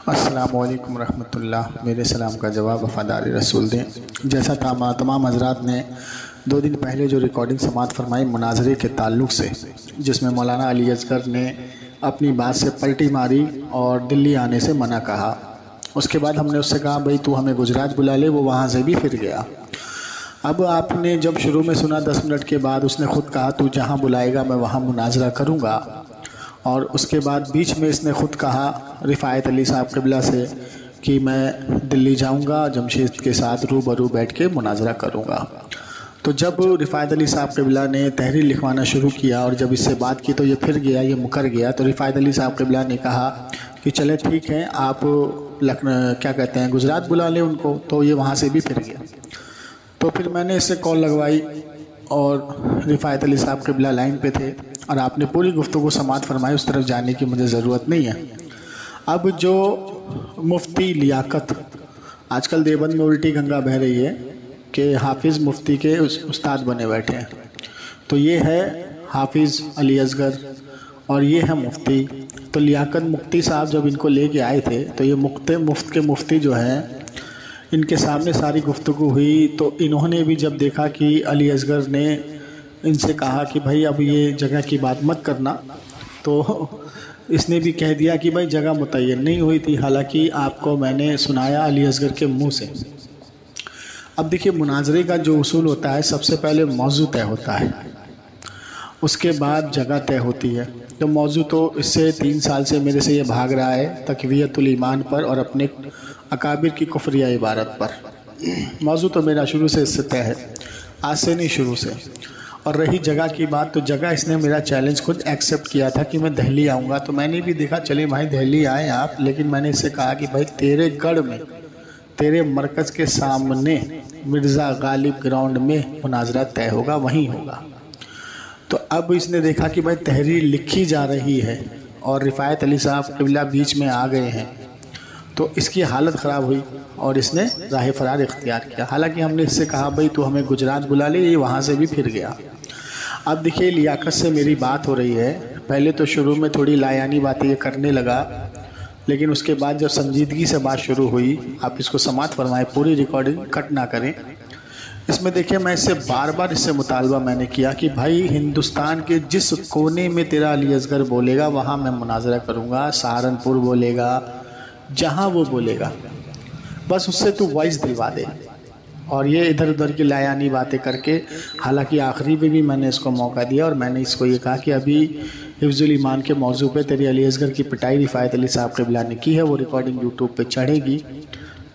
अस्सलामुअलैकुम रहमतुल्लाह। मेरे सलाम का जवाब वफ़ादार रसूल दें। जैसा तमाम हज़रात ने 2 दिन पहले जो रिकॉर्डिंग समाअत फरमाई मुनाज़रे के ताल्लुक़ से, जिसमें मौलाना अली असगर ने अपनी बात से पलटी मारी और दिल्ली आने से मना कहा। उसके बाद हमने उससे कहा भाई तू हमें गुजरात बुला ले, वो वहाँ से भी फिर गया। अब आपने जब शुरू में सुना 10 मिनट के बाद उसने ख़ुद कहा तू जहाँ बुलाएगा मैं वहाँ मुनाज़रा करूँगा, और उसके बाद बीच में इसने ख़ुद कहा रिफ़ायत अली साहब क़िबला से कि मैं दिल्ली जाऊंगा, जमशेद के साथ रूबरू बैठ के मुनाज़रा करूंगा। तो जब रिफ़ायत अली साहब क़िबला ने तहरीर लिखवाना शुरू किया और जब इससे बात की तो ये फिर गया, ये मुकर गया। तो रिफ़ायत अली साहब क़िबला ने कहा कि चले ठीक है, आप क्या कहते हैं गुजरात बुला लें उनको। तो ये वहाँ से भी फिर गया। तो फिर मैंने इससे कॉल लगवाई और रिफ़ायत अली साहब क़िबला लाइन पे थे और आपने पूरी गुफ्तगू समाअत फरमाई, उस तरफ जाने की मुझे ज़रूरत नहीं है। अब जो मुफ्ती लियाकत आजकल देवबंद में उल्टी गंगा बह रही है कि हाफिज़ मुफ्ती के उस्ताद बने बैठे हैं। तो ये है हाफिज़ अली असगर और ये है मुफ्ती। तो लियाकत मुफ्ती साहब जब इनको लेके आए थे तो ये मुफ्त के मुफ्ती जो हैं इनके सामने सारी गुफ्तगू हुई। तो इन्होंने भी जब देखा कि अली असगर ने इनसे कहा कि भाई अब ये जगह की बात मत करना, तो इसने भी कह दिया कि भाई जगह मुतय्यन नहीं हुई थी, हालांकि आपको मैंने सुनाया अली असगर के मुंह से। अब देखिए मुनाजरे का जो उसूल होता है, सबसे पहले मौजू तय होता है, उसके बाद जगह तय होती है। तो मौजू तो इससे 3 साल से मेरे से ये भाग रहा है तक़वियतुल ईमान पर और अपने अकाबिर की कुफ्रिया इबारत पर। मौजू तो मेरा शुरू से इससे तय है, आज से नहीं शुरू से। और रही जगह की बात, तो जगह इसने मेरा चैलेंज खुद एक्सेप्ट किया था कि मैं दिल्ली आऊँगा। तो मैंने भी देखा चले भाई दिल्ली आए आप, लेकिन मैंने इससे कहा कि भाई तेरे गढ़ में, तेरे मरकज़ के सामने मिर्ज़ा गालिब ग्राउंड में मुनाजरा तय होगा, वहीं होगा। तो अब इसने देखा कि भाई तहरीर लिखी जा रही है और रिफ़ायत अली साहब क़िबला बीच में आ गए हैं, तो इसकी हालत ख़राब हुई और इसने राह फ़रार इख्तियार किया। हालांकि हमने इससे कहा भाई तू हमें गुजरात बुला ले, ये वहाँ से भी फिर गया। अब देखिए लियाकत से मेरी बात हो रही है। पहले तो शुरू में थोड़ी लायानी बातें ये करने लगा, लेकिन उसके बाद जब संजीदगी से बात शुरू हुई, आप इसको समाअत फरमाएं, पूरी रिकॉर्डिंग कट ना करें। इसमें देखिए मैं इससे बार बार इससे मुतालबा मैंने किया कि भाई हिंदुस्तान के जिस कोने में तेरा अली असगर बोलेगा वहाँ मैं मुनाजरा करूँगा। सहारनपुर बोलेगा, जहाँ वो बोलेगा, बस उससे तू वॉइस दिलवा दे। और ये इधर उधर की लायानी बातें करके, हालांकि आखिरी में भी मैंने इसको मौका दिया और मैंने इसको ये कहा कि अभी हिफ्ज़ुल ईमान के मौजू पे तेरी अली असगर की पिटाई रिफ़ायत अली साहब क़िबला ने की है, वो रिकॉर्डिंग यूट्यूब पे चढ़ेगी।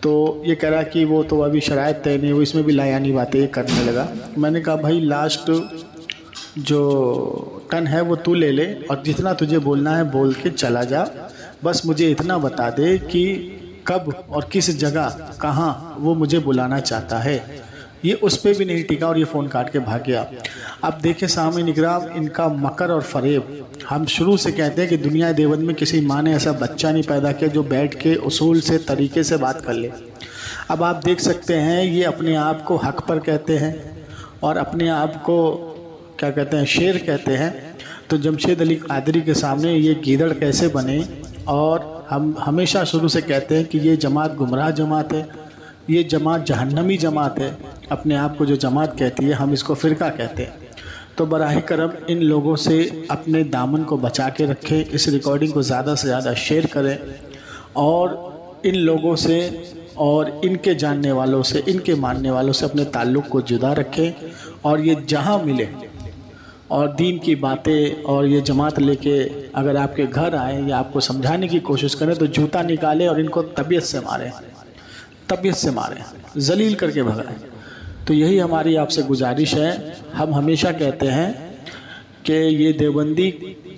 तो ये कह रहा कि वो तो अभी शराइत तय नहीं हुई, इसमें भी लायानी बातें करने लगा। मैंने कहा भाई लास्ट जो टन है वो तू ले ले और जितना तुझे बोलना है बोल के चला जा, बस मुझे इतना बता दे कि कब और किस जगह कहाँ वो मुझे बुलाना चाहता है। ये उस पर भी नहीं टिका और ये फ़ोन काट के भाग गया। अब देखे सामने निगरान इनका मकर और फरेब। हम शुरू से कहते हैं कि दुनिया देवबंद में किसी माँ ने ऐसा बच्चा नहीं पैदा किया जो बैठ के उसूल से तरीके से बात कर ले। अब आप देख सकते हैं ये अपने आप को हक पर कहते हैं और अपने आप को क्या कहते हैं, शेर कहते हैं। तो जमशेद अली कादरी के सामने ये गीदड़ कैसे बने। और हम हमेशा शुरू से कहते हैं कि ये जमात गुमराह जमात है, ये जमात जहन्नमी जमात है। अपने आप को जो जमात कहती है हम इसको फ़िरका कहते हैं। तो बराह करम इन लोगों से अपने दामन को बचा के रखें, इस रिकॉर्डिंग को ज़्यादा से ज़्यादा शेयर करें और इन लोगों से और इनके जानने वालों से, इनके मानने वालों से अपने ताल्लुक़ को जुदा रखें। और ये जहाँ मिले और दीन की बातें और ये जमात लेके अगर आपके घर आए या आपको समझाने की कोशिश करें तो जूता निकालें और इनको तबीयत से मारें, तबीयत से मारें, जलील करके भगाएं। तो यही हमारी आपसे गुजारिश है। हम हमेशा कहते हैं कि ये देवबंदी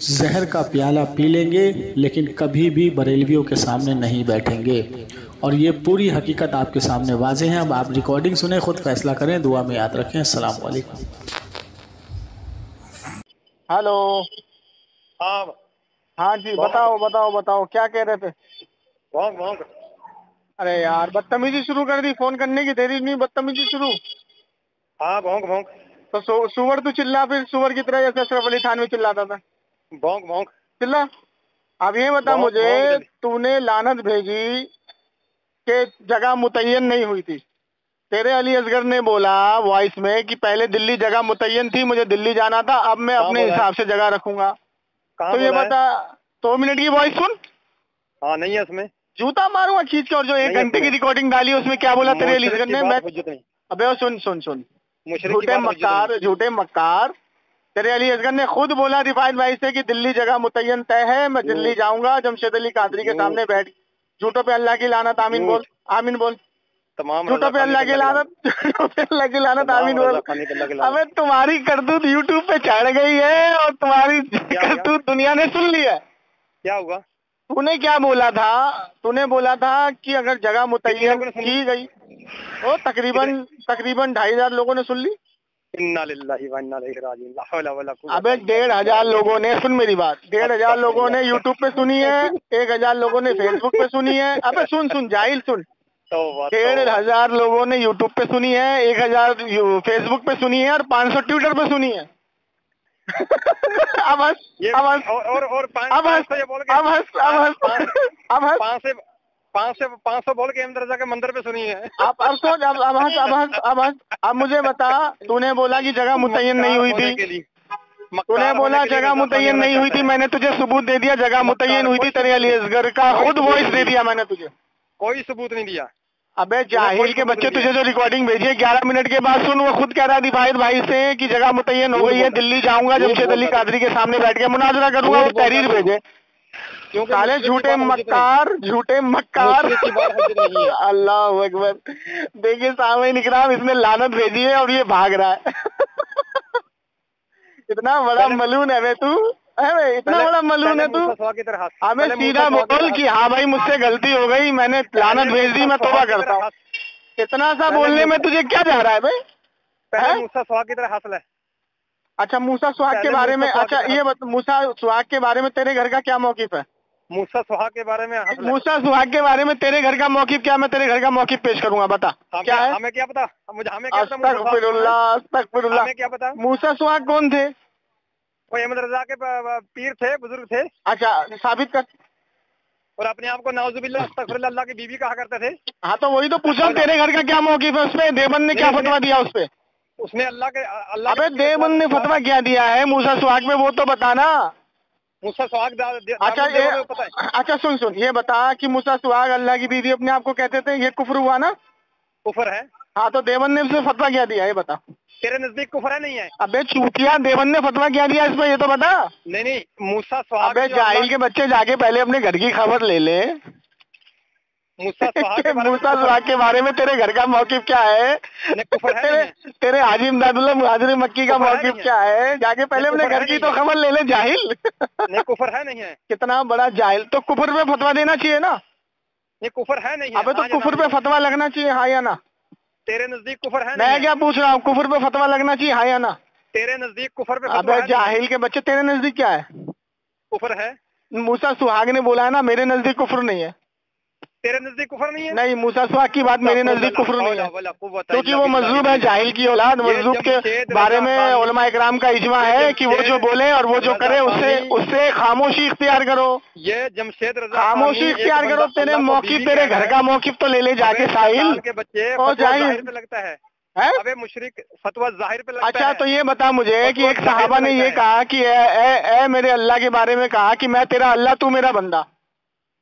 जहर का प्याला पी लेंगे लेकिन कभी भी बरेलवियों के सामने नहीं बैठेंगे, और ये पूरी हकीकत आपके सामने वाज़ेह है। अब आप रिकॉर्डिंग सुने, खुद फैसला करें, दुआ में याद रखें। अस्सलाम वालेकुम। हेलो। हाँ हाँ जी, बताओ क्या कह रहे थे। भौंक भौंक। अरे यार बदतमीजी शुरू कर दी, फोन करने की देरी नहीं, बदतमीजी शुरू। हाँ भौंक भौंक। तो सुअर तू चिल्ला, फिर सुअर की तरह जैसे अशरफ अली थानवी चिल्लाता था। भौंक भौंक चिल्ला। अब ये बता बहुत मुझे, जल्दी। तूने लानत भेजी कि जगह मुतय्यन नहीं हुई थी। तेरे अली असगर ने बोला वॉइस में कि पहले दिल्ली जगह मुतय्यन थी, मुझे दिल्ली जाना था, अब मैं कहाँ अपने बोला है? हिसाब से जगह रखूंगा। कहाँ तो ये बोला है? बता, 2 मिनट की वॉइस सुन, हाँ नहीं है इसमें। जूता मारूंगा खींच के। और जो 1 नहीं घंटे की है। रिकॉर्डिंग डाली है उसमें क्या बोला तेरे अली मुशरिक असगर की ने? बात मैं, हुज्जत नहीं। अबे वो सुन सुन सुन, मुशरिक की झूठे बात हुज्जत नहीं। मक्कार, झूठे मक्कार। तेरे अली असगर ने खुद बोला रिफाइद भाई से कि दिल्ली जगह मुतय्यन तय है, मैं दिल्ली जाऊंगा जमशेद अली कादरी के सामने बैठ। झूठों पे अल्लाह की लानत, आमीन बोल, आमीन बोल। तमाम झूठों पे अल्लाह की लानत, झूठों पे अल्लाह की लानत, आमीन बोल। खानी पे अल्लाह की लानत। अबे तुम्हारी करतूत यूट्यूब पे चढ़ गई है और तुम्हारी करतूत दुनिया ने सुन ली है। क्या हुआ? तूने क्या बोला था? तूने बोला था कि अगर जगह मुतय्यन लोगों ने सुनी? की गई, वो तकरीबन 2,500 लोगों ने सुन ली। इन्ना लिल्लाहि व इन्ना इलैहि राजिऊन। ला हौला वला कुव्वता अबे इल्ला बिल्लाह। 1,500 लोगों ने, सुन मेरी बात, 1,500 लोगों ने यूट्यूब पे सुनी है, 1,000 लोगों ने फेसबुक पे सुनी है। अबे सुन सुन जाहिल सुन, तौबा, 1,500 लोगों ने यूट्यूब पे सुनी है, 1,000 फेसबुक पे सुनी है और 500 ट्विटर पे सुनी है। अब हंस, ये अब हंस, और अब हंस, 500 ये बोल के अब हंस, अब हंस, अब हंस। 500 बोल के इमदरजा के मंदिर पे सुनी है। अब सोच, अब हंस, अब हंस, अब हंस। अब मुझे बता, तूने बोला कि जगह मुतय्यन नहीं हुई थी, तूने बोला जगह मुतय्यन नहीं हुई थी, मैंने तुझे सबूत दे दिया जगह मुतय्यन हुई थी, तेरे अली असगर का खुद वॉइस दे दिया मैंने तुझे। कोई सबूत नहीं दिया। अबे जाहिल के बच्चे, तुझे जो रिकॉर्डिंग भेजी है 11 मिनट के बाद सुन, वो खुद कह रहा रिफाइद भाई से कि जगह मुतय्यन हो गई है, दिल्ली जाऊंगा जमशेद अली कादरी के सामने बैठ के मुनाजरा करूंगा। वो तहरीर भेजे, साले झूठे मक्कार, झूठे मक्कार। अल्लाह अकबर। देखिए सामईन इकराम, इसने लानत भेजी है और ये भाग रहा है। इतना बड़ा मलून है बे तू, है बे, इतना बड़ा मलून है तू। हमें सीधा बोल कि हाँ भाई मुझसे गलती हो गई, मैंने लानत भेज दी, मैं तौबा करता हूँ। इतना सा बोलने में तुझे क्या जा रहा है भाई? पहले मूसा सुहाग की तरह हंस ले। अच्छा मूसा सुहाग के बारे में, अच्छा ये मूसा सुहाग के बारे में तेरे घर का क्या मौकिफ है? मूसा सुहाग के बारे में मूसा सुहाग के बारे में तेरे घर का मौकिफ क्या? मैं तेरे घर का मौकिफ पेश करूंगा, बता क्या है? हमें क्या पता, मुझे हमें क्या पता। अस्तगफिरुल्लाह, अस्तगफिरुल्लाह। हमें क्या पता मूसा सुहाग कौन थे? वो अहमद रजा के पीर थे, बुजुर्ग थे। अच्छा साबित कर। और अपने आप को नाउजुबिल्लाह अस्तगफिरुल्लाह अल्लाह की बीवी कहा करते थे। हाँ तो वही तो पूछा, तेरे घर का क्या मौकिफ है उस पे? देवबंद ने क्या फतवा दिया उस पे? उसने अल्लाह अबे देवबंद ने फतवा क्या दिया है मूसा सुहाग में, वो तो बताना। मूसा सुहाग अच्छा ये, अच्छा सुन सुन, ये बता कि मूसा सुहाग अल्लाह की बीवी अपने आप को कहते थे, ये कुफ्र हुआ ना? कुफर है। हाँ तो देवबंद ने उसमें फतवा क्या दिया, ये बता। तेरे नजदीक कुफर है नहीं है? अबे चूतिया, देवबंद ने फतवा क्या दिया इस पे, ये तो बता। नहीं मूसा सुहाग। अबे जाहिल के बच्चे, जाके पहले अपने घर की खबर ले ले। मूसा सुहाग के बारे में तेरे घर का मौकिफ क्या है? तेरे हाजी इमदादुल्लाह मुहाजिर मक्की का मौकिफ क्या है? जाके पहले अपने घर की तो खबर ले ले जाहिल। नहीं कुफर है नहीं है। कितना बड़ा जाहिल। तो कुफर पे फतवा देना चाहिए ना? ये कुफर है नहीं है। अबे तो कुफर पे फतवा लगना चाहिए, हाँ या ना? तेरे नजदीक कुफर है? मैं क्या पूछ रहा हूँ, कुफर पे फतवा लगना चाहिए, हाँ या ना? तेरे नजदीक कुफर पे? अबे जाहिल के बच्चे, तेरे नजदीक क्या है? कुफर है। मूसा सुहाग ने बोला है ना, मेरे नजदीक कुफर नहीं है। तेरे नजदीक कुफर नहीं है? नहीं, मूसा सुहाग की बात मेरे नजदीक कुफर नहीं है, क्योंकि वो मजलूब है, जाहिल की औलाद। मजलूब के बारे में उलमा इकराम का इजमा है कि वो जो बोले और वो जो करे उससे खामोशी इख्तियार करो। ये जमशेद रजा खामोशी इख्तियार करो। तेरे मौकिफ, तेरे घर का मौकिफ तो ले ले जाके साहिल के बच्चे। और जाहिल पे लगता है अबे मुशरिक, फतवा जाहिर पे लगता है। अच्छा तो ये बता मुझे कि एक सहाबा ने ये कहा कि ए मेरे अल्लाह के बारे में कहा कि मैं तेरा अल्लाह तू मेरा बंदा,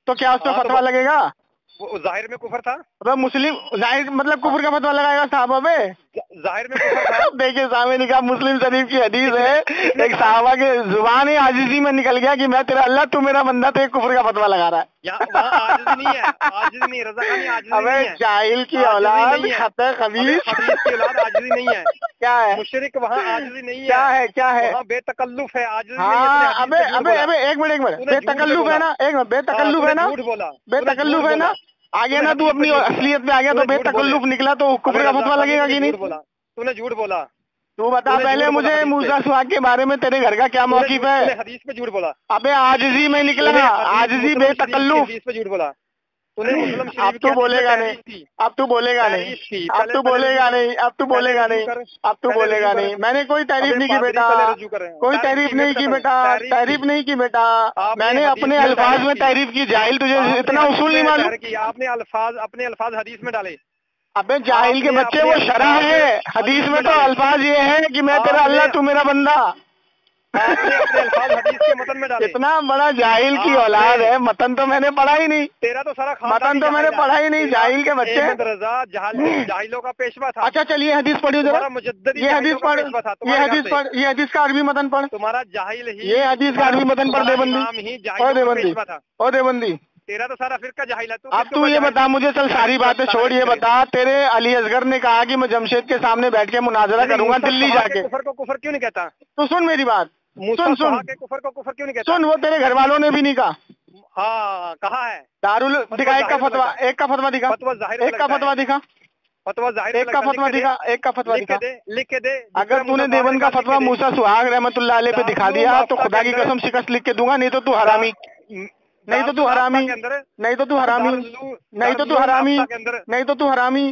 तो क्या उस पर फतवा लगेगा? वो जाहिर में कुफर था। अबे मुस्लिम जाहिर मतलब कुफर का फतवा लगाएगा साहबा में? जाहिर में कुफर था। देखिए सामने निकाह मुस्लिम शरीफ की हदीस है, एक साहबा के जुबान आजिजी में निकल गया कि मैं तेरा अल्लाह तू मेरा बंदा, तो एक कुफर का फतवा लगा रहा है। आजिज नहीं है, आजिज नहीं, रज़ाक़ानी आजिज नहीं है। अबे जाहिल की औलाद, खता खबीस की औलाद आजिज नहीं है। क्या है? मुशरिक वहाँ आजिज नहीं है। क्या है, क्या है? वहाँ बेतकल्लुफ है, आजिज नहीं है। अबे एक मिनट, बेतकल्लुफ है ना? एक मिनट, बेतकल्लुफ है ना? झूठ बोला, बेतकल्लुफ है ना? आ गया ना तू अपनी असलियत पे आ गया, तो बेतकल्लुफ निकला, तो कुफर का फतवा लगेगा कि नहीं? तूने झूठ बोला। तू बता पहले मुझे मूसा सुहाग के बारे में तेरे घर का क्या मौकिफ है? हदीस पे झूठ बोला। अबे आजिजी में निकला, आजिजी बेतकल्लुफ। हदीस पे झूठ बोला। तूने मुस्लिम शरीफ अब तू बोलेगा नहीं, अब तू बोलेगा नहीं, अब तू बोलेगा नहीं, अब तू बोलेगा नहीं, अब तू बोलेगा नहीं। मैंने कोई तारीफ नहीं की बेटा, कोई तारीफ नहीं की बेटा, तारीफ नहीं की बेटा, मैंने अपने अल्फाज में तारीफ की। जाहिल, तुझे इतना उसूल नहीं मालूम? आपने अपने अल्फाज हदीस में डाले। अबे जाहिल के बच्चे, वो शरह है, हदीस में तो अल्फाज ये है कि मैं तेरा अल्लाह, तू मेरा बंदा। आपने अपने अल्फाज हदीस के मतन में डाले। इतना बड़ा जाहिल की औलाद है। मतन तो मैंने पढ़ा ही नहीं, तेरा तो सारा मतन तो मैंने पढ़ा ही नहीं। जाहिल के बच्चे। जाहिलों का पेशवा था। अच्छा चलिए हदीस पढ़ियो जरा, ये हदीस पढ़, ये हदीस पढ़, ये हदीस का अरबी मतन पढ़। तुम्हारा जाहिल ही ये हदीस का अरबी मतन पढ़ देबंदी, और देबंदी, और देबंदी। तेरा तो सारा फिरका जाहिल है। अब तू ये बता मुझे, चल सारी बातें छोड़, ये बता, तेरे अली असगर ने कहा कि मैं जमशेद के सामने बैठ के मुनाजरा करूंगा दिल्ली जाके। कुफर को कुफर क्यों नहीं कहता? तो सुन मेरी बात, सुन सुन, कुफर को कुफर क्यों नहीं कहता? सुन, वो तेरे घर वालों ने भी नहीं कहा। हाँ कहा है। दारुल दिखा, एक का फतवा, एक का फतवा दिखा, एक का फतवा दिखा, फतवा जाहिर, एक का फतवा दिखा, एक का फतवा दिखा, लिख के दे। अगर तूने देवबंद का फतवा मूसा सुहाग रहमतुल्लाह अलैह पे दिखा दिया तो खुदा की कसम शिकस्त लिख के दूंगा, नहीं तो तू हरामी, नहीं तो तू हरामी, नहीं तो तू हरामी, नहीं तो तू हरामी, नहीं तो तू हरामी,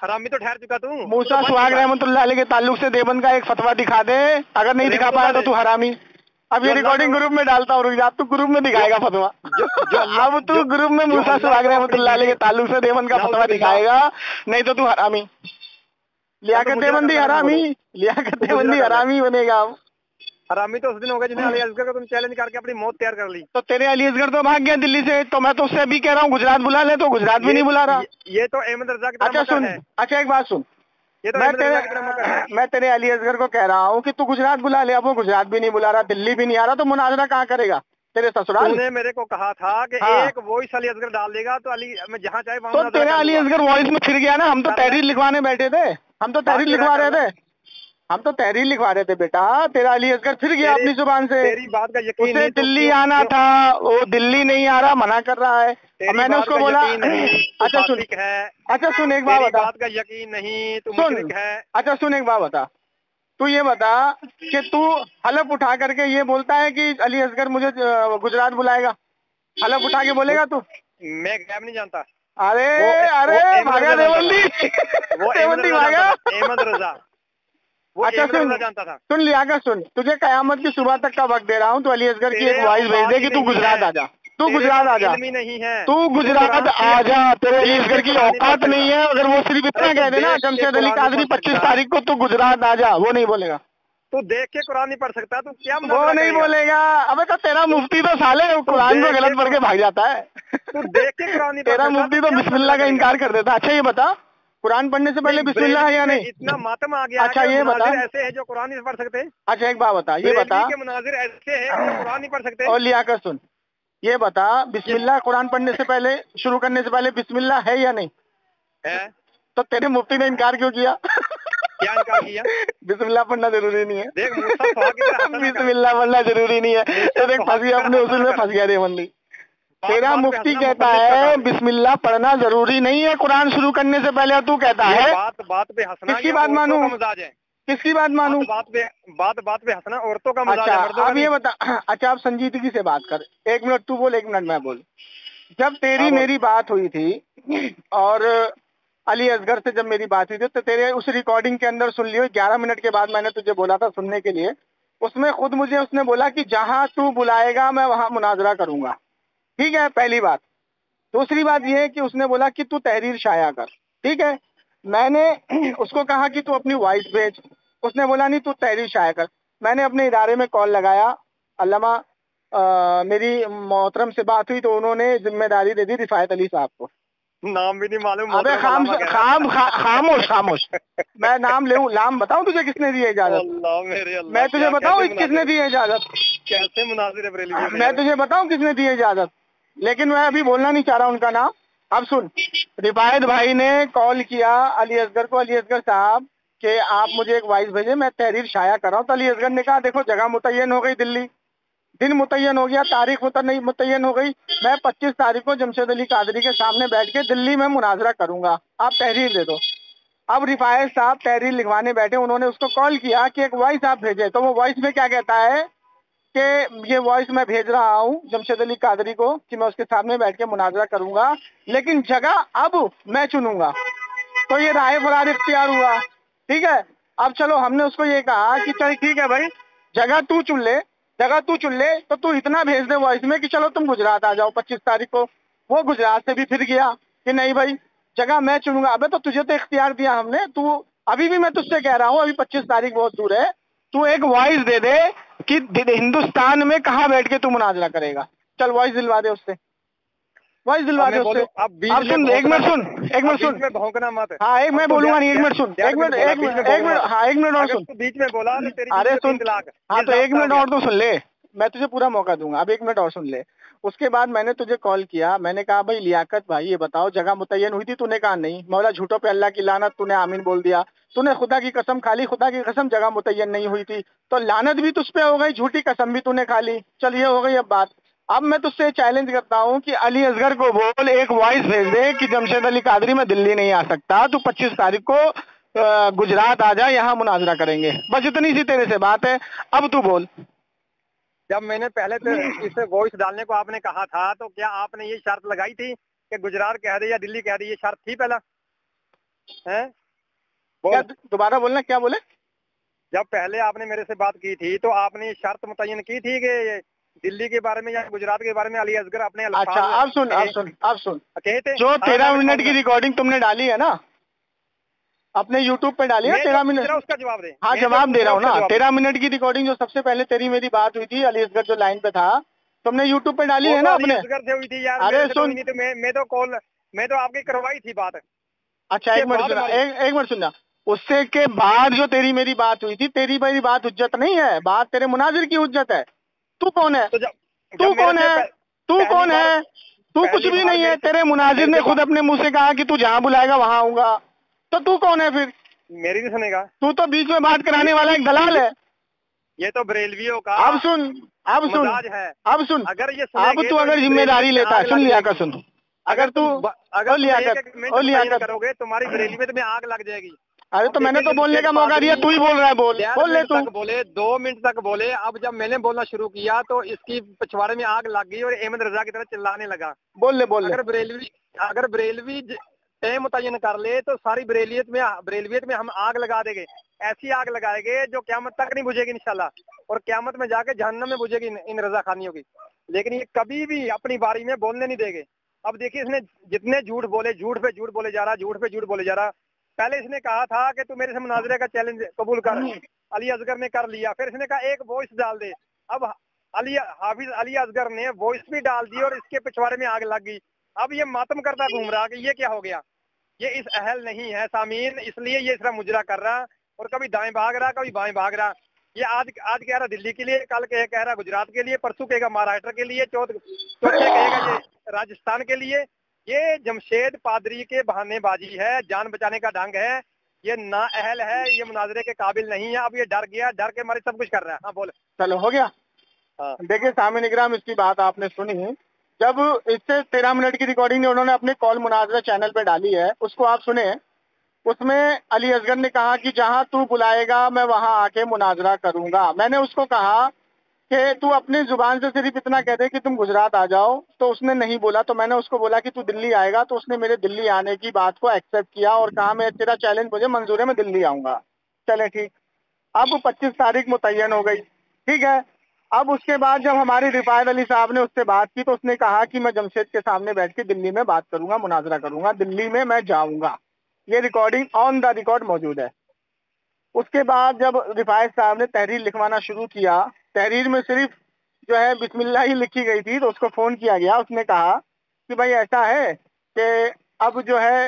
हरामी तो ठहर चुका तू। मूसा सुहाग रहमतुल्लाह अलैह के ताल्लुक से देवबंद का एक फतवा दिखा दे, अगर नहीं दिखा पाया तो तू हरामी। अब ये रिकॉर्डिंग ग्रुप में डालता हूँ, आप तू ग्रुप में दिखाएगा फतवा। अब तू ग्रुप में मूसा सुहाग रहमतुल्लाह अलैह के ताल्लुक से देवबंद का फतवा दिखाएगा, नहीं तो तू हरामी। लियाकत देवबंदी हरामी, लियाकत देवबंदी हरामी बनेगा। हरामी तो उस दिन होगा जिन्हें अली असगर को तुम चैलेंज करके अपनी मौत तैयार कर ली। तो तेरे अली असगर तो भाग गया दिल्ली से, तो मैं तो उससे अभी कह रहा हूँ गुजरात बुला ले, तो गुजरात भी नहीं बुला रहा। ये तो अहमद रजा की तरह। अच्छा सुन, अच्छा एक बात सुन, ये तो मैं तेरे अली असगर को कह रहा हूँ कि तू गुजरात बुला ले। अब वो गुजरात भी नहीं बुला रहा, दिल्ली भी नहीं आ रहा, तो मुनाजरा कहाँ करेगा? तेरे ससुराल। तूने मेरे को कहा था कि एक वॉइस अली असगर डाल देगा तो अली मैं जहाँ चाहे वहाँ। तो तेरा अली असगर वॉइस में फिर गया ना। हम तो तहरीर लिखवाने बैठे थे, हम तो तहरीर लिखवा रहे थे, हम तो तहरीर लिखवा रहे थे बेटा। तेरा अली असगर फिर गया अपनी जुबान से। तेरी बात का यकीन उसे दिल्ली आना था, वो दिल्ली नहीं आ रहा, मना कर रहा है। मैंने उसको बोला अच्छा सुन, अच्छा सुन एक बात बता, बात का यकीन नहीं, तू सुन, अच्छा सुन एक बात बता, तू ये बता कि तू हलफ उठा करके ये बोलता है कि अली असगर मुझे गुजरात बुलाएगा, हलफ उठा के बोलेगा तू? मैं गैब नहीं जानता। अरे अरे भागा देवबंदी, देवबंदी भागा। अहमद रजा अच्छा सुन, सुन लियाकत सुन, तुझे कयामत की सुबह तक का वक्त दे रहा हूँ। तू अली असगर की एक वॉइस भेज दे कि तू गुजरात आ जा, तू गुजरात आ जा, नहीं है तू गुजरात आ जा। तेरे अली असगर की औकात नहीं है। अगर वो सिर्फ इतना कह देना जमशेद अली कादरी 25 तारीख को तू गुजरात आ जा, वो नहीं बोलेगा। तू देख के कुरान नहीं पढ़ सकता, तू क्या वो नहीं बोलेगा। अबे तो तेरा मुफ्ती तो साले कुरान को गलत पढ़ के भाग जाता है। तू देख के कुरान नहीं, तेरा मुफ्ती तो बिस्मिल्लाह का इनकार कर देता। अच्छा ये बता, कुरान पढ़ने से पहले बिस्मिल्लाह है या नहीं? इतना मातम आ गया। अच्छा ये बता, ऐसे है जो कुरान नहीं पढ़ सकते। अच्छा एक बात बता, ये बता, मुनाजिर ऐसे है जो कुरान नहीं पढ़ सकते। और लियाकत सुन, ये बता, बिस्मिल्लाह कुरान पढ़ने से पहले, शुरू करने से पहले बिस्मिल्लाह है या नहीं है? तो तेरे मुफ्ती ने इनकार क्यों किया? क्या इनकार किया? बिस्मिल्लाह पढ़ना जरूरी नहीं है। देख बिस्मिल्लाह पढ़ना जरूरी नहीं है। देख फंस गया, अपने उसूल में फंस गया देवबंदी। तेरा मुफ्ती कहता है बिस्मिल्लाह पढ़ना जरूरी नहीं है कुरान शुरू करने से पहले, तू कहता है बात पे हंसना। किसकी बात मानूं? किसकी बात मानूं? बात पे हंसना औरतों का मजाज है, अच्छा मर्दों का अब ये बता, अच्छा आप संजीदगी से बात कर। 1 मिनट तू बोल, 1 मिनट मैं बोल। जब तेरी मेरी बात हुई थी और अली असगर से जब मेरी बात हुई थी, तो तेरे उस रिकॉर्डिंग के अंदर सुन लियो, 11 मिनट के बाद मैंने तुझे बोला था सुनने के लिए। उसमें खुद मुझे उसने बोला कि जहां तू बुलाएगा मैं वहां मुनाजरा करूंगा। ठीक है, पहली बात। दूसरी बात यह है कि उसने बोला कि तू तहरीर शाया कर। ठीक है, मैंने उसको कहा कि तू अपनी वॉइस भेज, उसने बोला नहीं तू तहरीर शाया कर। मैंने अपने इदारे में कॉल लगाया, अल्लामा मेरी मोहतरम से बात हुई तो उन्होंने जिम्मेदारी दे दी रिफायत अली साहब को। नाम भी नहीं मालूम। अबे खामोश खामोश। मैं नाम ले नाम बताऊं तुझे किसने दी इजाजत? अल्लाह मेरे अल्लाह, मैं तुझे बताऊं किसने दी इजाजत? कैसे मुनाजिर है? मैं तुझे बताऊं किसने दी इजाजत, लेकिन मैं अभी बोलना नहीं चाह रहा उनका नाम। अब सुन, रिफायत भाई ने कॉल किया अली असगर को, अली असगर साहब कि आप मुझे एक वॉइस भेजें, मैं तहरीर शाया कर रहा हूँ। तो अली असगर ने कहा देखो जगह मुतय्यन हो गई, दिल्ली दिन मुतय्यन हो गया, तारीख मुतय्यन हो गई, मैं 25 तारीख को जमशेद अली कादरी के सामने बैठ के दिल्ली में मुनाजरा करूंगा, आप तहरीर दे दो। अब रिफायत साहब तहरीर लिखवाने बैठे, उन्होंने उसको कॉल किया कि एक वॉइस आप भेजे। तो वो वॉइस में क्या कहता है कि ये वॉइस मैं भेज रहा हूँ जमशेद अली कादरी को कि मैं उसके सामने बैठ के मुनाजरा करूंगा, लेकिन जगह अब मैं चुनूंगा। तो ये राय फरार इख्तियार हुआ, ठीक है। अब चलो हमने उसको ये कहा कि चल ठीक है भाई, जगह तू चुन ले, जगह तू चुन ले, तो तू इतना भेज दे वॉइस में कि चलो तुम गुजरात आ जाओ 25 तारीख को। वो गुजरात से भी फिर गया कि नहीं भाई जगह मैं चुनूंगा। अबे तो तुझे तो इख्तियार दिया हमने, तू अभी भी मैं तुझसे कह रहा हूँ, अभी 25 तारीख बहुत दूर है, तू एक वॉइस दे दे कि हिंदुस्तान में कहाँ बैठ के तू मुनाजरा करेगा। चल वॉइस दिलवा दे उससे, वॉइस दिलवा दे उससे। अब सुन, एक मिनट सुन, एक मिनट सुन, भौंकना मत। हाँ एक मैं बोलूंगा नहीं, एक मिनट सुन, एक मिनट हाँ एक मिनट और सुन। बीच में बोला तो तेरी अरे सुन, हाँ तो एक मिनट और तो सुन ले, मैं तुझे पूरा मौका दूंगा, अब एक मिनट और सुन ले। उसके बाद मैंने तुझे कॉल किया, मैंने कहा भाई लियाकत भाई ये बताओ जगह मुतय्यन हुई थी? तूने कहा नहीं। मौला झूठों पे अल्लाह की लानत, तूने आमीन बोल दिया। तूने खुदा की कसम खा ली, खुदा की कसम जगह मुतय्यन नहीं हुई थी, तो लानत भी तुझ पे हो गई, झूठी कसम भी तूने खा ली। चल ये हो गई अब बात। अब मैं तुझसे चैलेंज करता हूँ कि अली असगर को बोल, एक वॉइस भेज दे कि जमशेद अली कादरी में दिल्ली नहीं आ सकता, तू 25 तारीख को गुजरात आ जा, यहाँ मुनाजरा करेंगे। बस इतनी सी तेरे से बात है, अब तू बोल। जब मैंने पहले तो इसे वॉइस डालने को आपने कहा था, तो क्या आपने ये शर्त लगाई थी कि गुजरात कह दे या दिल्ली कह दे? ये शर्त थी पहला है? क्या दोबारा बोलना, क्या बोले? जब पहले आपने मेरे से बात की थी तो आपने ये शर्त मुतय्यन की थी कि दिल्ली के बारे में या गुजरात के बारे में अली असगर अपने अच्छा अब सुन, अब सुन, कहते जो 13 मिनट की रिकॉर्डिंग तुमने डाली है ना अपने YouTube पे डाली है 13 मिनट, उसका जवाब दे। हाँ जवाब दे रहा हूँ ना। 13 मिनट की रिकॉर्डिंग जो सबसे पहले तेरी मेरी बात हुई थी, अली असगर जो लाइन पे था, तुमने YouTube पे डाली है ना अपने? से हुई थी यार। अरे सुन, मैं तो आपकी करवाई थी बात। अच्छा एक मिनट सुना, एक मिनट सुनना। उससे के बाद जो तेरी मेरी बात हुई थी, तेरी मेरी बात हुज्जत नहीं है, बात तेरे मुनाजिर की हुज्जत है। तू कौन है? तू कौन है? तू कौन है? तू कुछ भी नहीं है। तेरे मुनाजिर ने खुद अपने मुंह से कहा कि तू जहाँ बुलाएगा वहां आऊंगा, तो तू कौन है फिर? मेरी भी सुनेगा? तू तो बीच में बात कराने वाला एक दलाल है। ये तो बरेलवियों का अब सुन, अब सुन, अब सुन, अगर ये अब तू अगर जिम्मेदारी लेता है, सुन लिया का सुन, अगर तू करोगे तुम्हारी बरेली में तुम्हें आग लग जाएगी। अरे तो मैंने तो बोलने का मौका दिया, तू ही बोल रहा है, बोल ले तू। बोले 2 मिनट तक बोले। अब जब मैंने बोलना शुरू किया तो इसकी पिछवाड़े में आग लग गई और अहमद रजा की तरह चिल्लाने लगा। बोल ले, बोल ले। अगर बरेलवी तय मुतय्यन कर ले तो सारी बरेलवियत में हम आग लगा देंगे। ऐसी आग लगाएंगे जो क़यामत तक नहीं बुझेगी इंशाल्लाह, और क़यामत में जाके जहन्नम में बुझेगी इन रजा खानियों की। लेकिन ये कभी भी अपनी बारी में बोलने नहीं देंगे। अब देखिए इसने जितने झूठ बोले, झूठ पे झूठ बोले जा रहा, झूठ पे झूठ बोले जा रहा। पहले इसने कहा था कि तू मेरे से मुनाजरे का चैलेंज कबूल कर, अली असगर ने कर लिया। फिर इसने कहा एक वॉइस डाल दे। अब हाफिज अली असगर ने वॉइस भी डाल दी और इसके पिछवाड़े में आग लग गई। अब ये मातम करता घूम रहा कि ये क्या हो गया, ये इस अहल नहीं है सामीन, इसलिए ये इसरा मुजरा कर रहा और कभी दाएं भाग रहा कभी बाएं भाग रहा। ये आज कह रहा दिल्ली के लिए, कल कह रहा गुजरात के लिए, परसों कहेगा महाराष्ट्र के लिए, चौथे कहेगा ये राजस्थान के लिए। ये जमशेद पादरी के बहानेबाजी है, जान बचाने का ढंग है। ये ना अहल है, ये मुनाजरे के काबिल नहीं है। अब ये डर गया, डर के मारे सब कुछ कर रहा है। हाँ बोल। चलो हो गया। देखिए सामीन इकराम, इसकी बात आपने सुनी। जब इससे 13 मिनट की रिकॉर्डिंग उन्होंने अपने कॉल मुनाजरा चैनल पे डाली है, उसको आप सुने। उसमें अली असगर ने कहा कि जहां तू बुलाएगा मैं वहां आके मुनाजरा करूंगा। मैंने उसको कहा कि तू अपनी जुबान से सिर्फ इतना कह दे कि तुम गुजरात आ जाओ, तो उसने नहीं बोला। तो मैंने उसको बोला कि तू दिल्ली आएगा, तो उसने मेरे दिल्ली आने की बात को एक्सेप्ट किया और कहा मैं तेरा चैलेंज मुझे मंजूर है, मैं दिल्ली आऊंगा। चले ठीक। अब 25 तारीख मुतय्यन हो गई, ठीक है। अब उसके बाद जब हमारे रिफायत अली साहब ने उससे बात की तो उसने कहा कि मैं जमशेद के सामने बैठ के दिल्ली में बात करूंगा, मुनाजरा करूंगा, दिल्ली में मैं जाऊंगा। ये रिकॉर्डिंग ऑन द रिकॉर्ड मौजूद है। उसके बाद जब रिफायत साहब ने तहरीर लिखवाना शुरू किया, तहरीर में सिर्फ जो है बिस्मिल्लाह ही लिखी गई थी। तो उसको फोन किया गया, उसने कहा कि भाई ऐसा है कि अब जो है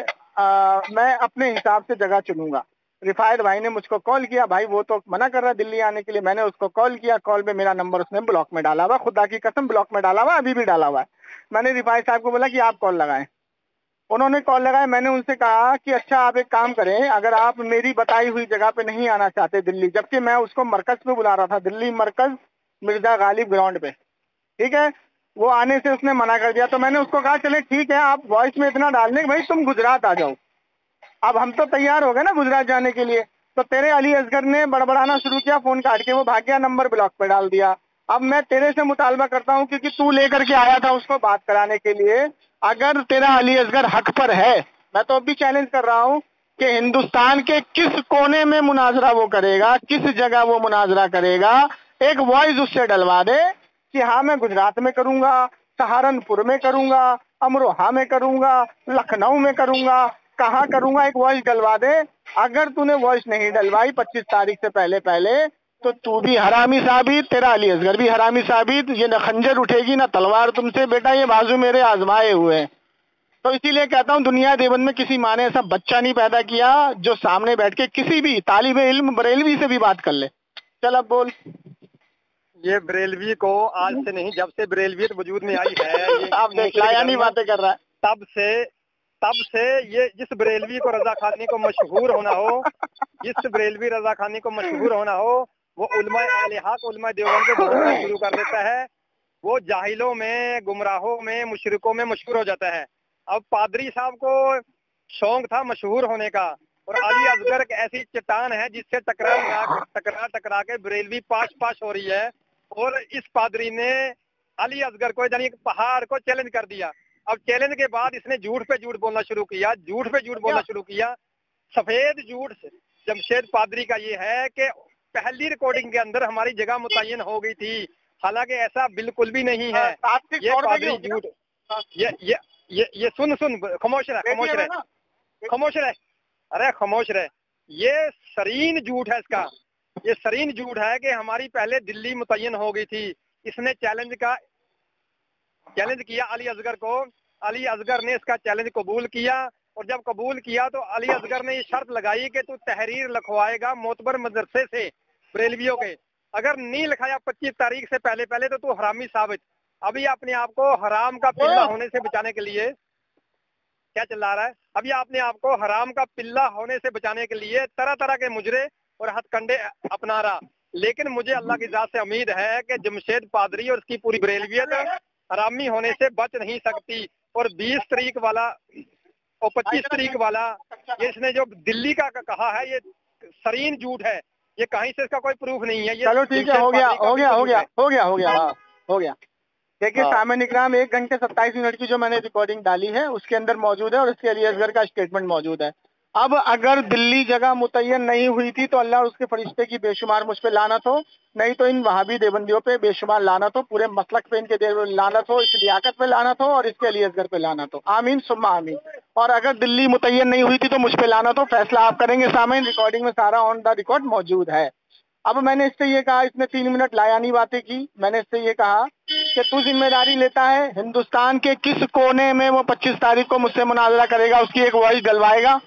मैं अपने हिसाब से जगह चुनूंगा। रिफायत भाई ने मुझको कॉल किया, भाई वो तो मना कर रहा है दिल्ली आने के लिए। मैंने उसको कॉल किया, कॉल पे मेरा नंबर उसने ब्लॉक में डाला हुआ, खुदा की कसम ब्लॉक में डाला हुआ, अभी भी डाला हुआ है। मैंने रिफायत साहब को बोला कि आप कॉल लगाएं, उन्होंने कॉल लगाया। मैंने उनसे कहा कि अच्छा आप एक काम करें, अगर आप मेरी बताई हुई जगह पे नहीं आना चाहते दिल्ली, जबकि मैं उसको मरकज पे बुला रहा था, दिल्ली मरकज मिर्जा गालिब ग्राउंड पे, ठीक है, वो आने से उसने मना कर दिया। तो मैंने उसको कहा चले ठीक है, आप वॉइस में इतना डाल दें भाई तुम गुजरात आ जाओ। अब हम तो तैयार हो गए ना गुजरात जाने के लिए। तो तेरे अली असगर ने बड़बड़ाना शुरू किया, फोन काट के वो भाग गया, नंबर ब्लॉक पे डाल दिया। अब मैं तेरे से मुतालबा करता हूँ, क्योंकि तू लेकर के आया था उसको बात कराने के लिए। अगर तेरा अली असगर हक पर है, मैं तो अब भी चैलेंज कर रहा हूँ कि हिंदुस्तान के किस कोने में मुनाजरा वो करेगा, किस जगह वो मुनाजरा करेगा, एक वॉइस उससे डलवा दे कि हाँ मैं गुजरात में करूंगा, सहारनपुर में करूंगा, अमरोहा में करूंगा, लखनऊ में करूंगा, कहाँ करूंगा, एक वॉइस डलवा दे। अगर तूने वॉइस नहीं डलवाई 25 तारीख से पहले पहले, तो तू भी हरामी साबित, तेरा अली असगर भी हरामी साबित। ये न खंजर उठेगी ना तलवार तुमसे बेटा, ये बाजू मेरे आजमाए हुए हैं। तो इसीलिए कहता हूँ, दुनिया देवंद में किसी माँ ने ऐसा बच्चा नहीं पैदा किया जो सामने बैठ के किसी भी तालिबे इल्म बरेलवी से भी बात कर ले। चल अब बोल। ये बरेलवी को आज से नहीं, जब से बरेलवियत वजूद में आई है, ये आप देख लाया नहीं बातें कर रहा है। तब से ये जिस बरेलवी को रजा खानी को मशहूर होना हो, जिस बरेलवी रजा खानी को मशहूर होना हो, वो उलमाए अहले हक, उलमाए देवबंद को भड़कना शुरू कर देता है। वो जाहिलों में, गुमराहों में, मुशरिकों में मशहूर हो जाता है। अब पादरी साहब को शौक था मशहूर होने का, और अली असगर एक ऐसी चट्टान है जिससे टकरा के बरेलवी पाश हो रही है। और इस पादरी ने अली असगर को, यानी पहाड़ को चैलेंज कर दिया। अब चैलेंज के बाद इसने झूठ पे झूठ बोलना शुरू किया, झूठ पे झूठ बोलना शुरू किया। सफेद झूठ जमशेद पादरी का ये है कि पहली रिकॉर्डिंग के अंदर हमारी जगह मुतय्यन हो गई थी, हालांकि ऐसा बिल्कुल भी नहीं है। ये पादरी झूठ, ये सुन खामोश रहे, अरे खामोश रहे। ये सरीन झूठ है इसका, ये सरीन झूठ है कि हमारी पहले दिल्ली मुतय्यन हो गई थी। इसने चैलेंज किया अली असगर को, अली असगर ने इसका चैलेंज कबूल किया, और जब कबूल किया तो अली असगर ने ये शर्त लगाई कि तू तहरीर लिखवाएगा मोतबर मदरसे से बरेलवियों के। अगर नहीं लिखाया 25 तारीख से पहले पहले तो तू हरामी साबित। अभी अपने आप को हराम का पिल्ला होने से बचाने के लिए, क्या चिल्ला रहा है? अभी अपने आप को हराम का पिल्ला होने से बचाने के लिए तरह तरह के मुजरे और हथकंडे अपना रहा। लेकिन मुझे अल्लाह की जात से उम्मीद है कि जमशेद पादरी और उसकी पूरी बरेलवियत हरामी होने से बच नहीं सकती। और 20 तारीख वाला और 25 तारीख वाला, ये इसने जो दिल्ली का कहा है, ये सरीन झूठ है। ये कहीं से इसका कोई प्रूफ नहीं है। ये चलो ठीक है, हो गया। देखिए सामने इकराम 1 घंटे 27 मिनट की जो मैंने रिकॉर्डिंग डाली है उसके अंदर मौजूद है, और उसके अली असगर का स्टेटमेंट मौजूद है। अब अगर दिल्ली जगह मुतय्यन नहीं हुई थी तो अल्लाह और उसके फरिश्ते की बेशुमार मुझ पे लानत हो, नहीं तो इन वहाबी देवबंदियों पे बेशुमार लानत हो, पूरे मसलक पे इनके लानत हो, इस लियाकत पे लानत हो, और इसके अली असगर पे लानत हो। आमीन सुम्मा आमीन। और अगर दिल्ली मुतय्यन नहीं हुई थी तो मुझ पे लानत हो, फैसला आप करेंगे। सामने रिकॉर्डिंग में सारा ऑन द रिकॉर्ड मौजूद है। अब मैंने इससे ये कहा, इसने 3 मिनट लायानी बातें की। मैंने इससे ये कहा कि तू जिम्मेदारी लेता है, हिंदुस्तान के किस कोने में वो 25 तारीख को मुझसे मुनाजरा करेगा, उसकी एक वॉइस डलवाएगा,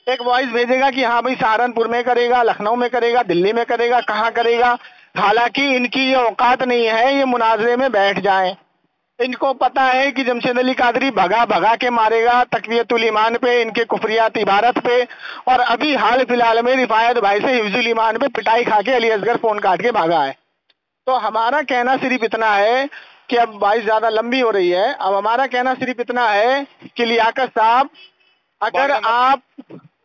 एक वॉइस भेजेगा कि हाँ भाई सहारनपुर में करेगा, लखनऊ में करेगा, दिल्ली में करेगा, कहाँ करेगा। हालांकि इनकी ये औकात नहीं है ये मुनाजरे में बैठ जाएं। इनको पता है कि जमशेद अली कादरी भगा के मारेगा तकवियतुल ईमान पे, इनके कुफरियात इबारत पे। और अभी हाल फिलहाल में रिफायत भाई से हिफ्जुल ईमान पे पिटाई खा के अली असगर फोन काट के भागा है। तो हमारा कहना सिर्फ इतना है कि अब बाईस ज्यादा लंबी हो रही है। अब हमारा कहना सिर्फ इतना है कि लियाकत साहब, अगर आप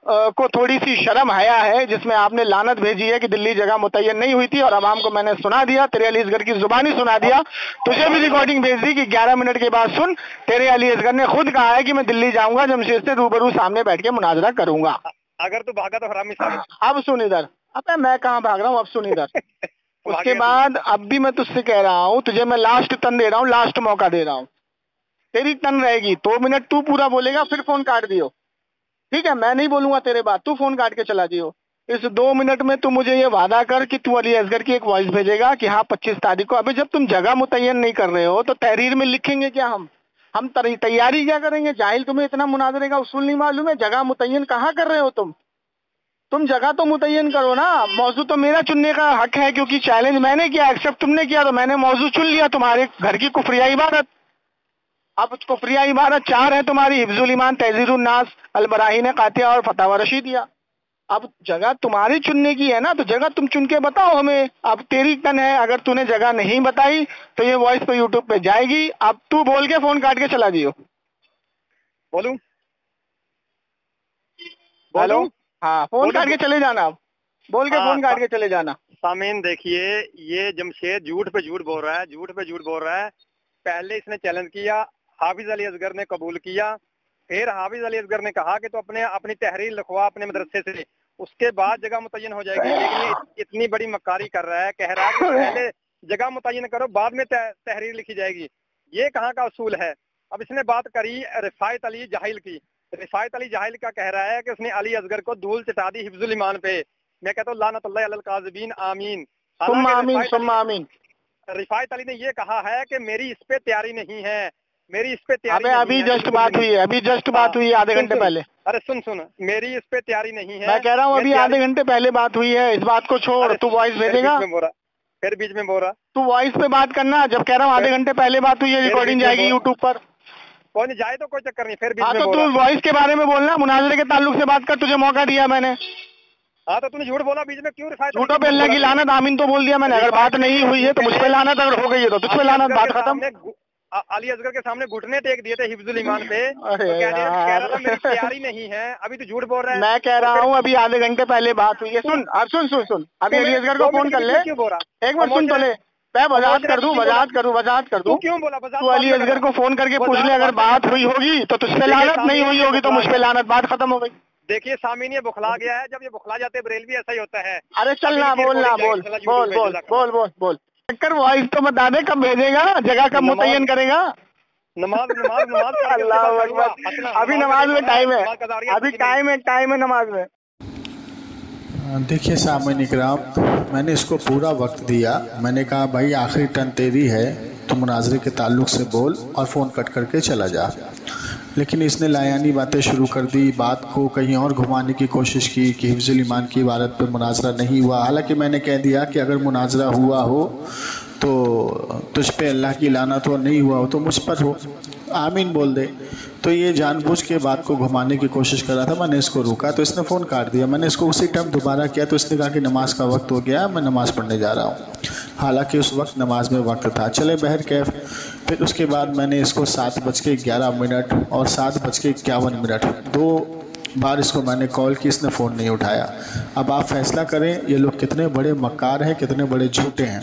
को थोड़ी सी शर्म हया है, जिसमें आपने लानत भेजी है कि दिल्ली जगह मुतय्यन नहीं हुई थी, और आवाम को मैंने सुना दिया, तेरे अली असगर की जुबानी सुना दिया, तुझे भी रिकॉर्डिंग भेज दी कि 11 मिनट के बाद सुन, तेरे अली असगर ने खुद कहा है कि मैं दिल्ली जाऊंगा, जमशेद से रूबरू सामने बैठ के मुनाजरा करूंगा। अगर तू भागा तो हरामी साबित। अब सुन इधर, अब मैं कहाँ भाग रहा हूँ, अब सुन इधर। उसके बाद अब भी मैं तुझसे कह रहा हूँ, तुझे मैं लास्ट टर्न दे रहा हूँ, लास्ट मौका दे रहा हूँ, तेरी टर्न रहेगी। 2 मिनट तू पूरा बोलेगा, फिर फोन काट दियो, ठीक है? मैं नहीं बोलूंगा तेरे बाद, तू फोन काट के चला दियो। इस 2 मिनट में तू मुझे ये वादा कर कि तू अली असगर की एक वॉइस भेजेगा कि हाँ 25 तारीख को। अभी जब तुम जगह मुतय्यन नहीं कर रहे हो तो तहरीर में लिखेंगे क्या? हम तैयारी क्या करेंगे? जाहिल, तुम्हें इतना मुनाजरे का उसूल नहीं मालूम है? जगह मुतय्यन कहाँ कर रहे हो तुम जगह तो मुतय्यन करो ना। मौजू तो मेरा चुनने का हक है, क्योंकि चैलेंज मैंने किया, एक्सेप्ट तुमने किया, तो मैंने मौजू चुन लिया, तुम्हारे घर की कुफरिया इबादत। अब कुफरिया इबादत 4 है तुम्हारी, हिफ्जुल ईमान, तहजीरुन नास, अल बराहीन कातिया और फतावा रशीदिया। अब जगह तुम्हारी चुनने की है ना, तो जगह तुम चुन के बताओ हमें। अब तेरी टर्न है, अगर तूने जगह नहीं बताई तो ये वॉइस पे यूट्यूब पे जाएगी। अब तू बोल के फोन काट के चला दियो। बोलूं? हेलो, हाँ फोन काट के चले जाना। अब बोल के फोन काट के चले जाना। सामीन देखिए, ये जमशेद झूठ पे झूठ बोल रहा है, झूठ पे झूठ बोल रहा है। पहले इसने चैलेंज किया, हाफिज अली असगर ने कबूल किया, फिर हाफिज अली असगर ने कहा कि तो अपनी तहरीर लिखवा अपने मदरसे से, उसके बाद जगह मुतय्यन हो जाएगी। लेकिन ये इतनी बड़ी मक्कारी कर रहा है, कह रहा है कि पहले जगह मुतय्यन करो बाद में तहरीर लिखी जाएगी। ये कहाँ का उसूल है। अब इसने बात करी रिफायत अली जाहिल की। रिफायत अली जाहिल का कह रहा है कि उसने अली असगर को धूल चटा दी हिफ्जुल ईमान पे। मैं कहता हूँ लानतुल्लाह अलल काज़िबीन, आमीन। आमीन। रिफायत अली ने ये कहा है कि मेरी इस पे तैयारी नहीं है, मेरी इस पे तैयारी अभी जस्ट बात हुई है, अभी जस्ट बात हुई है आधे घंटे पहले। अरे सुन, मेरी इस पे तैयारी नहीं है, मैं कह रहा हूँ अभी आधे घंटे पहले बात हुई है, इस बात को छोड़। तू वॉइस भेजेगा, फिर बीच में बोल रहा, तू वॉइस पे बात करना। जब कह रहा हूँ आधे घंटे पहले बात हुई है, रिकॉर्डिंग जाएगी यूट्यूब पर। कोई नहीं जाए तो कोई चक्कर नहीं, फिर बीच हाँ में तो तू वॉइस के बारे में बोलना, मुनाजरे के ताल्लुक से बात कर, तुझे मौका दिया मैंने। हाँ तो तूने झूठ बोला बीच में, क्यों रिफायत? झूठो पे अल्लाह की लानत, आमीन तो बोल दिया मैंने। अगर बात नहीं हुई है तो मुझ पे लानत, अगर हो गई है तो तुझ पे लानत, बात खत्म। अली असगर के सामने घुटने टेक दिए थे हिफ्जुल ईमान पे, तो कह रहा था मेरी तैयारी नहीं है। अभी तो झूठ बोल रहा है। मैं कह रहा हूँ अभी आधे घंटे पहले बात हुई है। सुन अभी अली असगर को फोन कर ले, क्यों बोल रहा? एक बार सुन तो ले। मैं वजाहत कर दूं। क्यों बोला? तू अली असगर को फोन करके पूछ ले, अगर बात हुई होगी तो तुझ पे लानत, नहीं हुई होगी तो मुझ पे लानत, बात खत्म हो गई। देखिए सामीन, ये बुखला गया है। जब ये बुखला जाते हैं बरेलवी, ऐसा ही होता है। अरे चलना, बोल चक्कर वॉइस तो बता दे, कब भेजेगा, जगह कब मुतय्यन करेगा। नमाज अभी नमाज में टाइम है, अभी टाइम है नमाज में। देखिए सामईन इकराम, मैंने इसको पूरा वक्त दिया। मैंने कहा भाई आखिरी टर्न तेरी है, तो मुनाजरे के ताल्लुक से बोल और फ़ोन कट करके चला जा। लेकिन इसने लायानी बातें शुरू कर दी, बात को कहीं और घुमाने की कोशिश की कि हिफ्जुल ईमान की इबारत पे मुनाजरा नहीं हुआ। हालांकि मैंने कह दिया कि अगर मुनाजरा हुआ हो तो तुझ पे अल्लाह की लानत हो, नहीं हुआ हो तो मुझ पर हो, आमीन बोल दे। तो ये जानबूझ के बात को घुमाने की कोशिश कर रहा था। मैंने इसको रोका तो इसने फ़ोन काट दिया। मैंने इसको उसी टाइम दोबारा किया तो इसने कहा कि नमाज का वक्त हो गया, मैं नमाज़ पढ़ने जा रहा हूँ। हालांकि उस वक्त नमाज में वक्त था। चले बहर कैफ, फिर उसके बाद मैंने इसको 7:11 और 7:51 दो बार इसको मैंने कॉल की, इसने फ़ोन नहीं उठाया। अब आप फैसला करें ये लोग कितने बड़े मक्कार हैं, कितने बड़े झूठे हैं।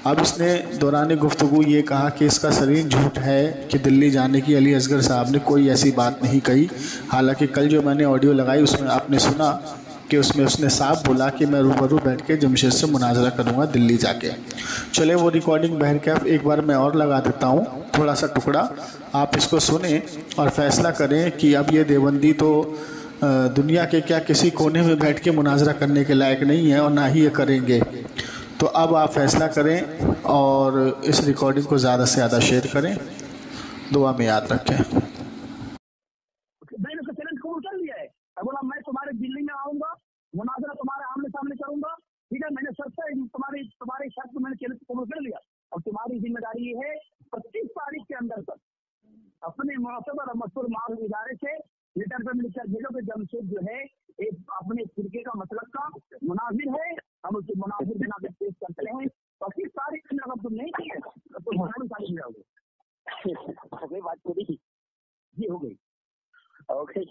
अब इसने दौरान गुफ्तगू ये कहा कि इसका सरीन झूठ है कि दिल्ली जाने की अली असगर साहब ने कोई ऐसी बात नहीं कही। हालांकि कल जो मैंने ऑडियो लगाई उसमें आपने सुना कि उसमें उसने साफ बोला कि मैं रूबरू बैठ के जमशेद से मुनाजरा करूंगा दिल्ली जाके। चले वो रिकॉर्डिंग बहर कैफ एक बार मैं और लगा देता हूँ, थोड़ा सा टुकड़ा, आप इसको सुने और फैसला करें कि अब ये देवबंदी तो दुनिया के क्या किसी कोने में बैठ के मुनाजरा करने के लायक नहीं है और ना ही ये करेंगे। तो अब आप फैसला करें और इस रिकॉर्डिंग को ज़्यादा से ज़्यादा शेयर करें, दुआ में याद रखें। मैंने उसका चैलेंज कबूल कर लिया है, बोला मैं तुम्हारे दिल्ली में आऊंगा, मुनाजरा तुम्हारे आमने सामने करूंगा, ठीक है। मैंने शर्त तुम्हारी शर्त मैंने चैलेंज कबूल कर लिया। और तुम्हारी जिम्मेदारी ये है 25 तारीख के अंदर तक अपने मुआतबर और मशहूर माल इदारे से लेटर पे लिखकर भेजो कि जमशेद जो है एक अपने फिरके का मतलब का मुनाजिर है, हम उसके मुनाजिर के नाम पेश करते हैं। 25 तारीख के अगर तुम नहीं किए तो तुम 19 तारीख में जाओगे। हो गई बात पूरी जी, हो गई। ओके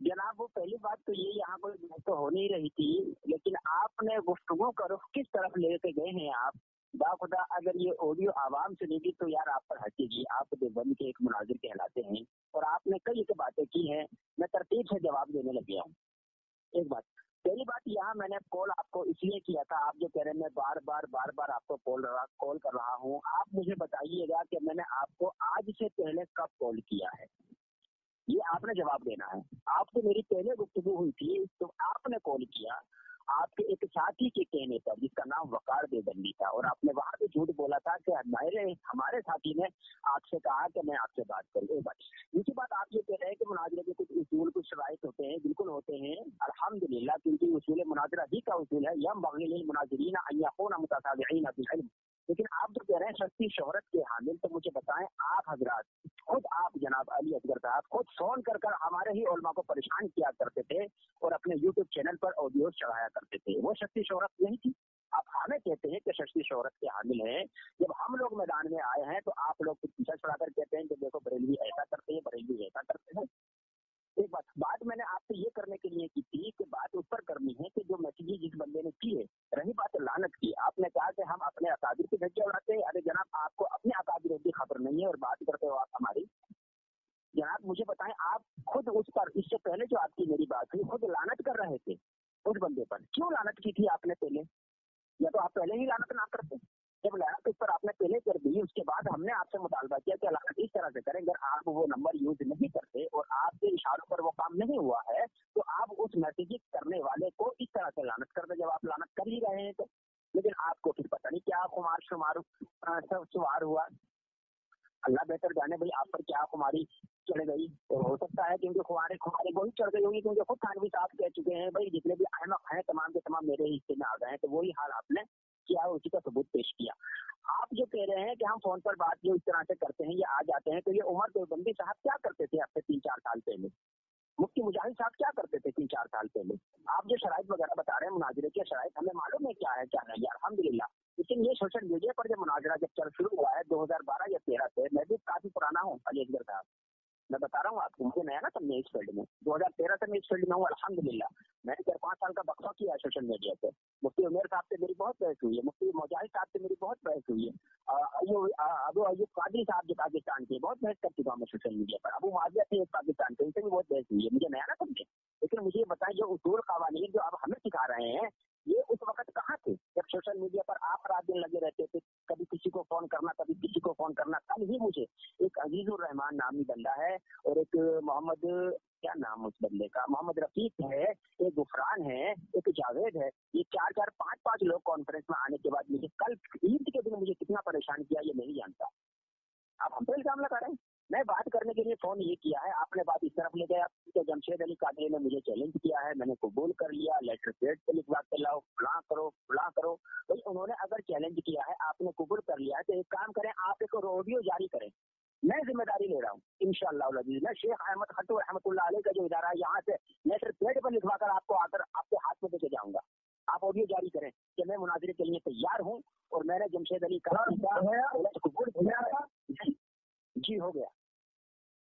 जनाब, वो पहली बात तो ये, यहाँ कोई बात तो हो नहीं रही थी, लेकिन आपने गुफ्तगू का रुख किस तरफ लेके गए हैं आप। बाखुदा अगर ये ऑडियो आवाम सुनेगी तो यार आप पर हटेगी। आप देवबंद के एक मुनाजिर कहलाते हैं और आपने कई बातें की हैं, मैं तरतीब से जवाब देने लग गया हूँ। एक बात, पहली बात, यहाँ मैंने कॉल आपको इसलिए किया था, आप जो कह रहे हैं मैं बार बार आपको कॉल कर रहा हूँ, आप मुझे बताइएगा कि मैंने आपको आज से पहले कब कॉल किया है, ये आपने जवाब देना है। आपसे मेरी पहले गुफ्तगू हुई थी तो आपने कॉल किया आपके एक साथी के कहने पर जिसका नाम वकार देवबंदी था, और आपने वहां पे झूठ बोला था कि हमारे साथी ने आपसे कहा कि मैं आपसे बात करूँ। एक बात, दूसरी बात, आप ये कह रहे हैं कि मुनाजरे के कुछ उसूल, कुछ शराइत होते हैं, बिल्कुल होते हैं अल्हम्दुलिल्लाह, क्योंकि उसूल मुनाजरा ही का उसूल है यम बग़ी मुनाजिरीन अन यकूना मुतसाबिईन बिल इल्म। लेकिन आप जो कह रहे हैं शख्सी शोहरत के हामिल, तो मुझे बताएं आप हजरात खुद, आप जनाब अली असगर साहब खुद फोन कर हमारे ही उलमा को परेशान किया करते थे और अपने यूट्यूब चैनल पर ऑडियो चढ़ाया करते थे, वो शख्सी शोहरत नहीं थी। आप हमें कहते हैं कि शख्सी शोहरत के हामिल हैं, जब हम लोग मैदान में आए हैं तो आप लोग पीछा छुड़ाकर कहते हैं कि देखो बरेलवी ऐसा करते हैं, बरेलवी ऐसा करते हैं। एक बात मैंने आपसे ये करने के लिए की थी कि बात उस पर करनी है कि जो जनाब मुझे बताएं, आप खुद उस पर, इससे पहले जो आपकी मेरी बात हुई, खुद लानत कर रहे थे उस बंदे पर। क्यों लानत की थी आपने पहले? या तो आप पहले ही लानत ना करते? जब लानत उस पर आपने पहले कर दी, उसके बाद हमने आपसे मुतालबा किया कि लानत इस तरह से करें। अगर आप वो नंबर यूज नहीं करते और आपके इशारों पर वो काम नहीं हुआ है, तो आप उस मैसेजिंग करने वाले को इस तरह से लानत कर दे, जब आप लानत कर ही रहे हैं तो। लेकिन आपको फिर पता नहीं क्या खुमार शुमार सवार हुआ, अल्लाह बेहतर जाने भाई आप पर क्या खुमारी चढ़ गई। और हो सकता है क्योंकि खुमारी वही चढ़ गई होगी, क्योंकि खुद थानवी साहब कह चुके हैं भाई जितने भी अहमक हैं तमाम के तमाम मेरे हिस्से में आ गए हैं। तो वही हाल आपने किया, उसी का सबूत पेश किया। आप जो कह रहे हैं कि हम फोन पर बात जो इस तरह से करते हैं, ये आ जाते हैं, तो ये उमर देवबंदी साहब क्या करते थे अब से 3-4 साल पहले? मुफ्ती मुजाहिद साहब क्या करते थे 3-4 साल पहले? आप जो शराइत वगैरह बता रहे हैं मुनाजरे के शराइत, हमें मालूम है क्या है क्या नहीं, अल्हम्दुलिल्लाह। लेकिन ये सोशल मीडिया पर जो मुनाजरा जब चल शुरू हुआ है 2012 या 13 से, मैं भी काफी पुराना हूँ अली असगर साहब, मैं बता रहा हूँ आपको, मुझे नया ना समझे इस फील्ड में। 2013 से मैं इस फील्ड में हूँ अल्हम्दुलिल्लाह। मैंने 4-5 साल का बक्सा किया है सोशल मीडिया पे। मुफ्ती उमेर साहब से मेरी बहुत बहस हुई है, मुफ्ती मुजाहिद साहब से मेरी बहुत बहस हुई है, अबू अयूब कादरी साहब जो पाकिस्तान के, बहुत बहस कर चुका हूँ मैं सोशल मीडिया पर। अबू माजिया थे पाकिस्तान के, उनसे भी बहुत बहस हुई है, मुझे नया ना समझे। लेकिन मुझे ये बताएं, जो उसूल कवानीन जो आप हमें सिखा रहे हैं, ये उस वक्त कहाँ थे जब सोशल मीडिया पर आप रात दिन लगे रहते थे, कभी किसी को फोन करना, कभी किसी को फोन करना। कल ही मुझे एक अजीजुर रहमान नामी बंदा है और एक मोहम्मद, क्या नाम उस बंदे का, मोहम्मद रफीक है, एक गुफरान है, एक जावेद है, ये 4-4, 5-5 लोग कॉन्फ्रेंस में आने के बाद मुझे कल ईद के दिन मुझे कितना परेशान किया ये नहीं जानता। आप हम पे इल्जाम लगा रहे हैं। मैं बात करने के लिए फोन ये किया है, आपने बात इस तरफ ले गया तो जमशेद अली कादरी ने मुझे चैलेंज किया है, मैंने कबूल कर लिया, लेटर पेड पे लिखवा के लाओ, फला करो फला करो। तो उन्होंने अगर चैलेंज किया है, आपने कबूल कर लिया है, तो एक काम करें, आप एक ऑडियो जारी करें, मैं जिम्मेदारी ले रहा हूँ इंशाअल्लाह। मैं शेख अहमद खट्टू रहमतुल्लाह अलैह का जो इदारा है, यहाँ से लेटर पेड पर लिखवा कर आपको आकर आपके हाथ में देके जाऊंगा। आप ऑडियो जारी करें कि मैं मुनाजरे के लिए तैयार हूँ और मैंने जमशेद अली का कबूल किया। जी हो गया।